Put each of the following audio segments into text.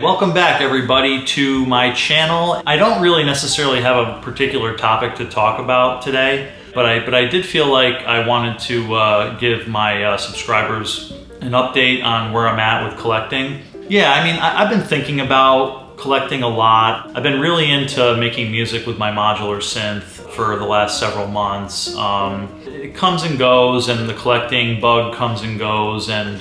Welcome back, everybody, to my channel. I don't really necessarily have a particular topic to talk about today, but I did feel like I wanted to give my subscribers an update on where I'm at with collecting. Yeah, I mean, I've been thinking about collecting a lot. I've been really into making music with my modular synth for the last several months. It comes and goes, and the collecting bug comes and goes, and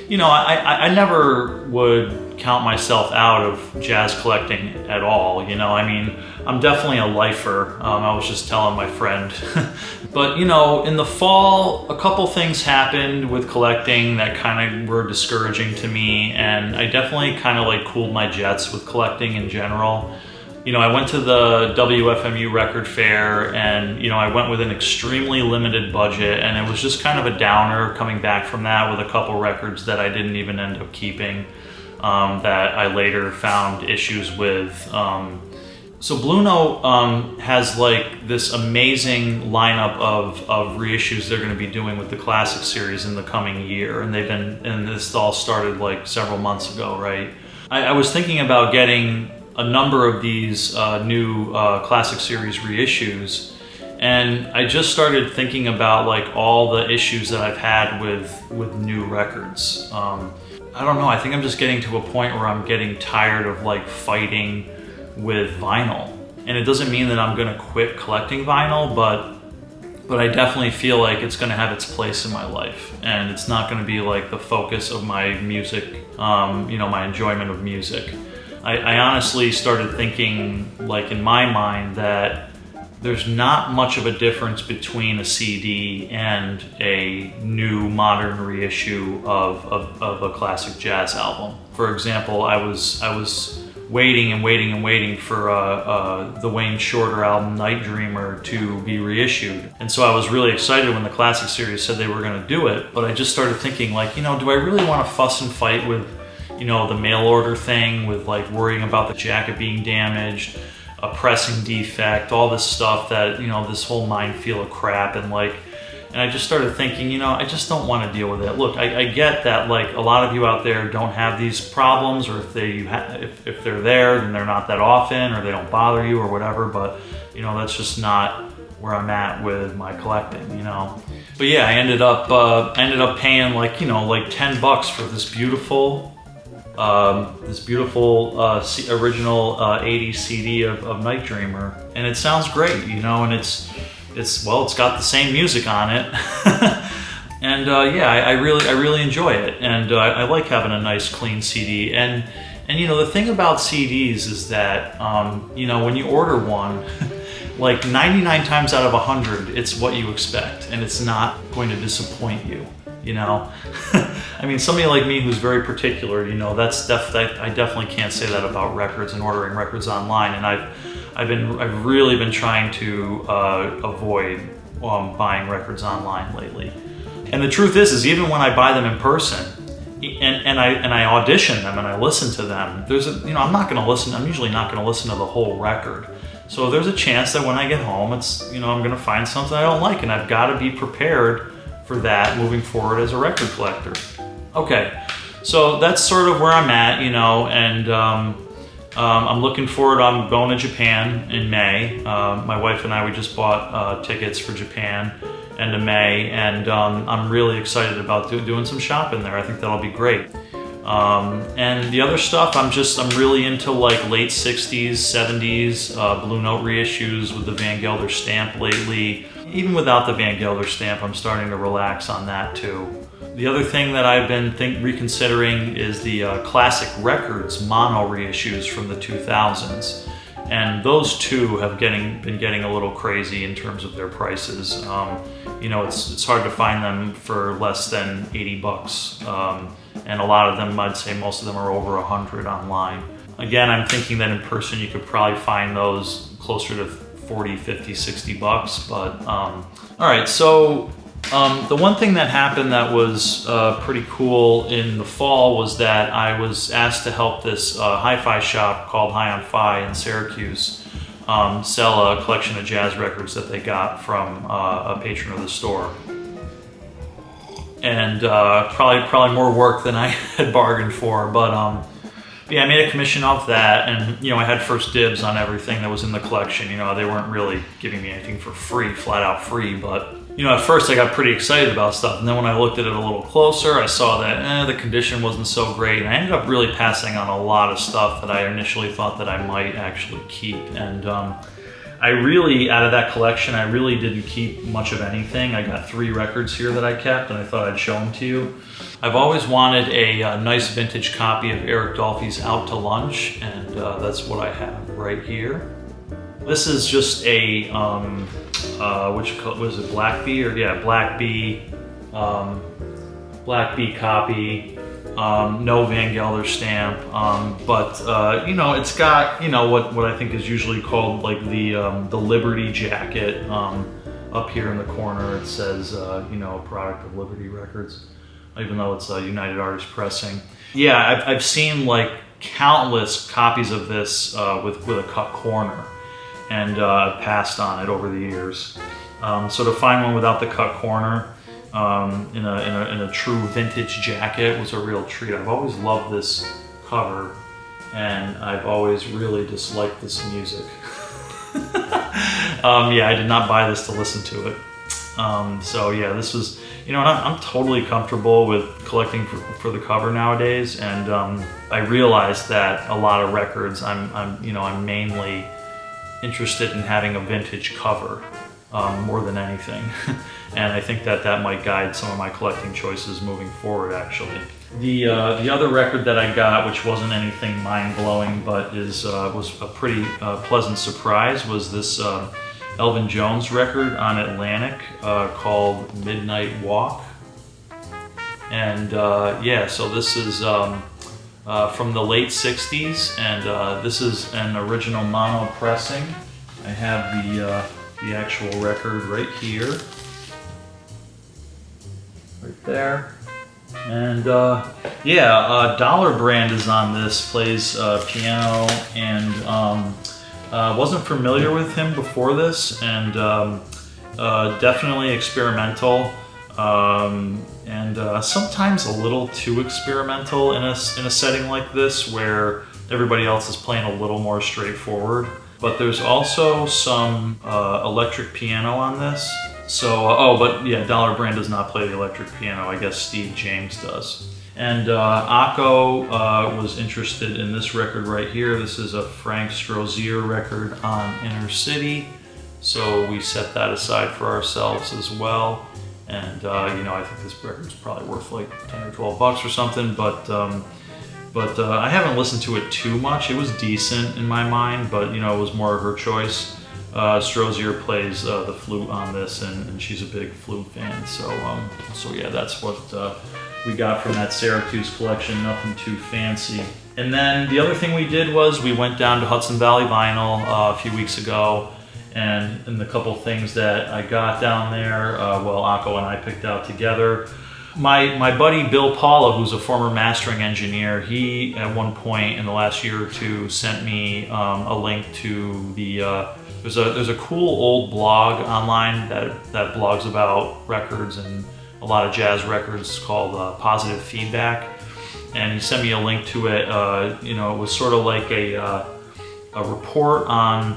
you know, I never would count myself out of jazz collecting at all. You know, I mean, I'm definitely a lifer. I was just telling my friend. But, you know, in the fall, a couple things happened with collecting that kind of were discouraging to me, and I definitely kind of like cooled my jets with collecting in general. You know, I went to the WFMU record fair, and, you know, I went with an extremely limited budget, and it was just kind of a downer coming back from that with a couple records that I didn't even end up keeping, that I later found issues with. So Blue Note has like this amazing lineup of reissues they're going to be doing with the classic series in the coming year, and this all started like several months ago, right? I was thinking about getting a number of these new classic series reissues, and I just started thinking about like all the issues that I've had with new records. I don't know, I think I'm just getting to a point where I'm getting tired of like fighting with vinyl. And it doesn't mean that I'm gonna quit collecting vinyl, but I definitely feel like it's gonna have its place in my life, and it's not gonna be like the focus of my music, you know, my enjoyment of music. I honestly started thinking, like in my mind, that there's not much of a difference between a CD and a new modern reissue of a classic jazz album. For example, I was waiting and waiting and waiting for the Wayne Shorter album Night Dreamer to be reissued, and so I was really excited when the classic series said they were going to do it. But I just started thinking, like, you know, do I really want to fuss and fight with, you know, the mail order thing, with like worrying about the jacket being damaged, a pressing defect, all this stuff that, you know, this whole minefield of crap, and I just started thinking, you know, I just don't want to deal with it. Look, I get that like a lot of you out there don't have these problems, or if they're there, then they're not that often, or they don't bother you or whatever, but you know, that's just not where I'm at with my collecting, you know. But yeah, I ended up paying like, you know, like $10 for this beautiful original 80s CD of Night Dreamer, and it sounds great, you know, and it's got the same music on it. And yeah, I really enjoy it, and I like having a nice clean CD. And you know, the thing about CDs is that you know, when you order one, like 99 times out of 100, it's what you expect, and it's not going to disappoint you. You know, I mean, somebody like me who's very particular, you know, I definitely can't say that about records and ordering records online. And I've really been trying to avoid buying records online lately. And the truth is even when I buy them in person, and I audition them and I listen to them, you know, I'm usually not gonna listen to the whole record. So there's a chance that when I get home, you know, I'm gonna find something I don't like, and I've got to be prepared for that moving forward as a record collector. Okay, so that's sort of where I'm at, you know, and I'm looking forward. I'm going to Japan in May. My wife and I, we just bought tickets for Japan end of May, and I'm really excited about doing some shopping there. I think that'll be great. And the other stuff, I'm really into like late 60s, 70s Blue Note reissues with the Van Gelder stamp lately. Even without the Van Gelder stamp, I'm starting to relax on that too. The other thing that I've been reconsidering is the classic records mono reissues from the 2000s. And those two have been getting a little crazy in terms of their prices. You know, it's hard to find them for less than $80. And a lot of them, I'd say most of them are over 100 online. Again, I'm thinking that in person you could probably find those closer to 40, 50, 60 bucks, but all right, so the one thing that happened that was pretty cool in the fall was that I was asked to help this hi-fi shop called High on Fi in Syracuse sell a collection of jazz records that they got from a patron of the store. And probably more work than I had bargained for, but yeah, I made a commission off that, and I had first dibs on everything that was in the collection. They weren't really giving me anything for free, flat out free, but at first I got pretty excited about stuff, and then when I looked at it a little closer, I saw that the condition wasn't so great, and I ended up really passing on a lot of stuff that I initially thought that I might actually keep. And I really, out of that collection, I really didn't keep much of anything. I got 3 records here that I kept, and I thought I'd show them to you. I've always wanted a nice vintage copy of Eric Dolphy's Out to Lunch, and that's what I have right here. This is just a, what is it, Black Bee? Black Bee copy, no Van Gelder stamp, but it's got, what I think is usually called like the Liberty jacket. Up here in the corner it says, a product of Liberty Records, even though it's United Artists Pressing. Yeah, I've seen like countless copies of this with a cut corner, and passed on it over the years. So to find one without the cut corner in a true vintage jacket was a real treat. I've always loved this cover, and I've always really disliked this music. Yeah, I did not buy this to listen to it. So yeah, this was, and I'm totally comfortable with collecting for the cover nowadays, and I realized that a lot of records I'm mainly interested in having a vintage cover more than anything. And I think that might guide some of my collecting choices moving forward, actually. The other record that I got, which wasn't anything mind-blowing, but was a pretty pleasant surprise, was this Elvin Jones record on Atlantic called Midnight Walk. And yeah, so this is from the late 60s, and this is an original mono pressing. I have the actual record right here, right there. And yeah, Dollar Brand is on this, plays piano, and wasn't familiar with him before this, and definitely experimental, and sometimes a little too experimental in a setting like this where everybody else is playing a little more straightforward. But there's also some electric piano on this. So, but yeah, Dollar Brand does not play the electric piano. I guess Steve James does. And Akko was interested in this record right here. This is a Frank Strozier record on Inner City. So we set that aside for ourselves as well. And I think this record's probably worth like 10 or 12 bucks or something, but I haven't listened to it too much. It was decent in my mind, but it was more of her choice. Strozier plays the flute on this, and she's a big flute fan. So yeah, that's what we got from that Syracuse collection. Nothing too fancy. And then the other thing we did was we went down to Hudson Valley Vinyl a few weeks ago, and the couple things that I got down there, well, Akko and I picked out together. My buddy Bill Paula, who's a former mastering engineer, he at one point in the last year or two sent me a link to the there's a cool old blog online that blogs about records and a lot of jazz records called Positive Feedback, and he sent me a link to it. It was sort of like a report on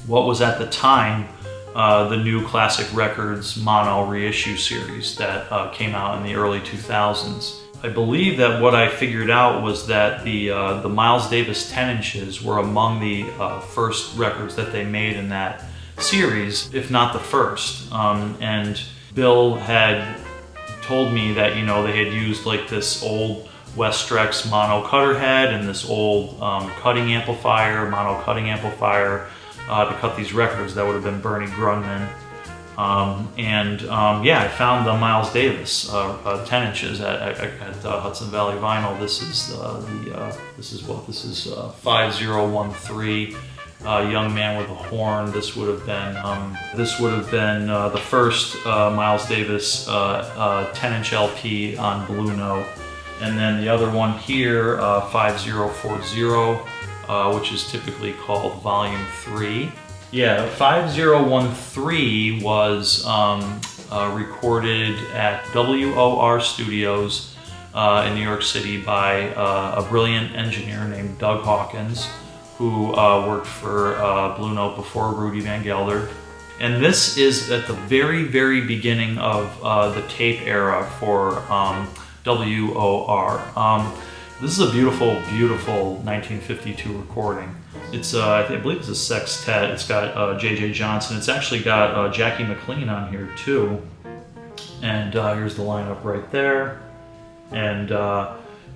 what was at the time the new Classic Records mono reissue series that came out in the early 2000s. I believe that what I figured out was that the Miles Davis 10 inches were among the first records that they made in that series, if not the first. And Bill had told me that they had used like this old Westrex mono cutter head and this old cutting amplifier, mono cutting amplifier, to cut these records. That would have been Bernie Grunman. Yeah, I found the Miles Davis 10 inches at Hudson Valley Vinyl. This is 5013, Young Man with a Horn. This would have been the first Miles Davis 10-inch LP on Blue Note. And then the other one here, 5040, which is typically called Volume 3. Yeah, 5013 was recorded at WOR Studios in New York City by a brilliant engineer named Doug Hawkins, who worked for Blue Note before Rudy Van Gelder. And this is at the very, very beginning of the tape era for WOR. This is a beautiful, beautiful 1952 recording. It's, I believe it's a sextet. It's got J.J. Johnson. It's actually got Jackie McLean on here too. And here's the lineup right there. And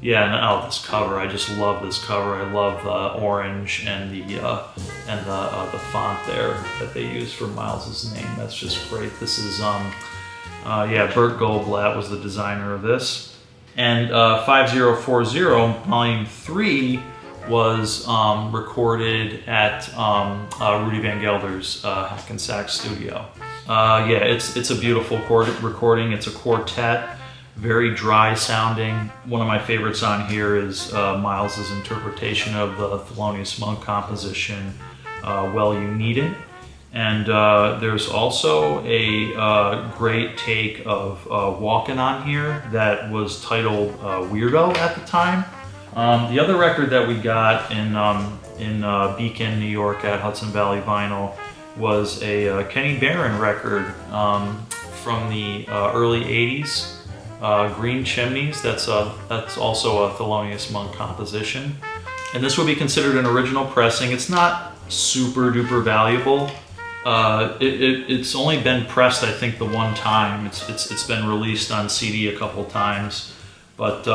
yeah, and oh, this cover! I just love this cover. I love the orange and the font there that they use for Miles's name. That's just great. This is yeah, Bert Goldblatt was the designer of this. And 5040 Volume 3 was recorded at Rudy Van Gelder's Hackensack studio. Yeah, it's a beautiful recording. It's a quartet, very dry sounding. One of my favorites on here is Miles's interpretation of the Thelonious Monk composition, Well You Need It. And there's also a great take of Walkin' on here that was titled Weirdo at the time. The other record that we got in Beacon, New York at Hudson Valley Vinyl was a Kenny Barron record from the early 80s, Green Chimneys. That's also a Thelonious Monk composition. And this would be considered an original pressing. It's not super duper valuable. It's only been pressed, I think, the one time. It's been released on CD a couple times, but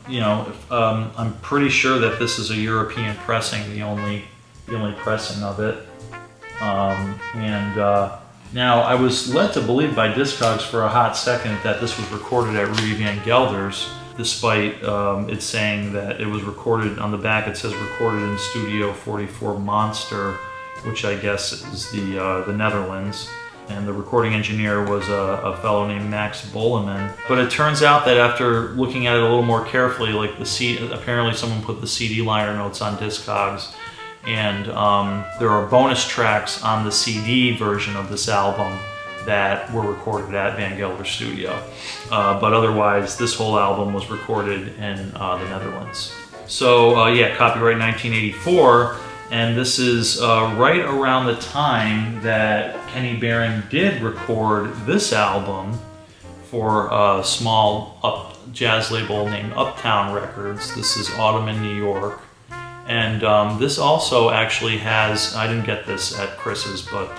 you know, I'm pretty sure that this is a European pressing, the only pressing of it. Now I was led to believe by Discogs for a hot second that this was recorded at Rudy Van Gelder's, despite it saying that it was recorded on the back. It says recorded in Studio 44 Monster, which I guess is the Netherlands, and the recording engineer was a fellow named Max Bolleman. But it turns out that after looking at it a little more carefully, like apparently someone put the CD liner notes on Discogs, and there are bonus tracks on the CD version of this album that were recorded at Van Gelder's studio. But otherwise, this whole album was recorded in the Netherlands. So yeah, copyright 1984. And this is right around the time that Kenny Barron did record this album for a small jazz label named Uptown Records. This is Autumn in New York. And this also actually has, I didn't get this at Criss's, but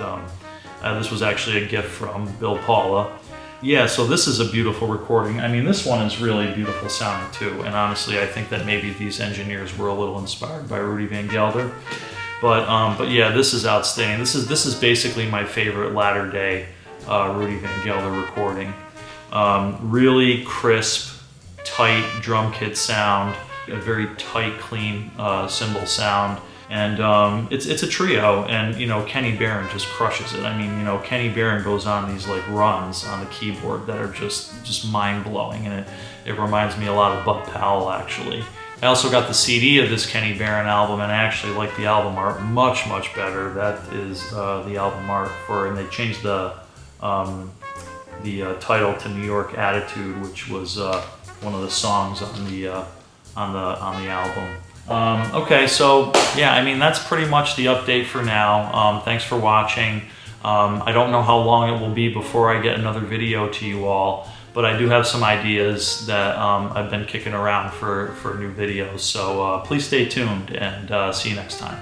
this was actually a gift from Bill Paula. Yeah, so this is a beautiful recording. I mean, this one is really beautiful sounding too. And honestly, I think that maybe these engineers were a little inspired by Rudy Van Gelder. But yeah, this is outstanding. This is basically my favorite latter day Rudy Van Gelder recording. Really crisp, tight drum kit sound, a very tight, clean cymbal sound. And it's a trio, and you know, Kenny Barron just crushes it. I mean, you know, Kenny Barron goes on these like runs on the keyboard that are just mind-blowing, and it reminds me a lot of Bud Powell actually. I also got the CD of this Kenny Barron album, and I actually like the album art much better. That is the album art for, and they changed the title to New York Attitude, which was one of the songs on the album. Okay, so yeah, I mean, that's pretty much the update for now. Thanks for watching. I don't know how long it will be before I get another video to you all, but I do have some ideas that I've been kicking around for new videos. So please stay tuned, and see you next time.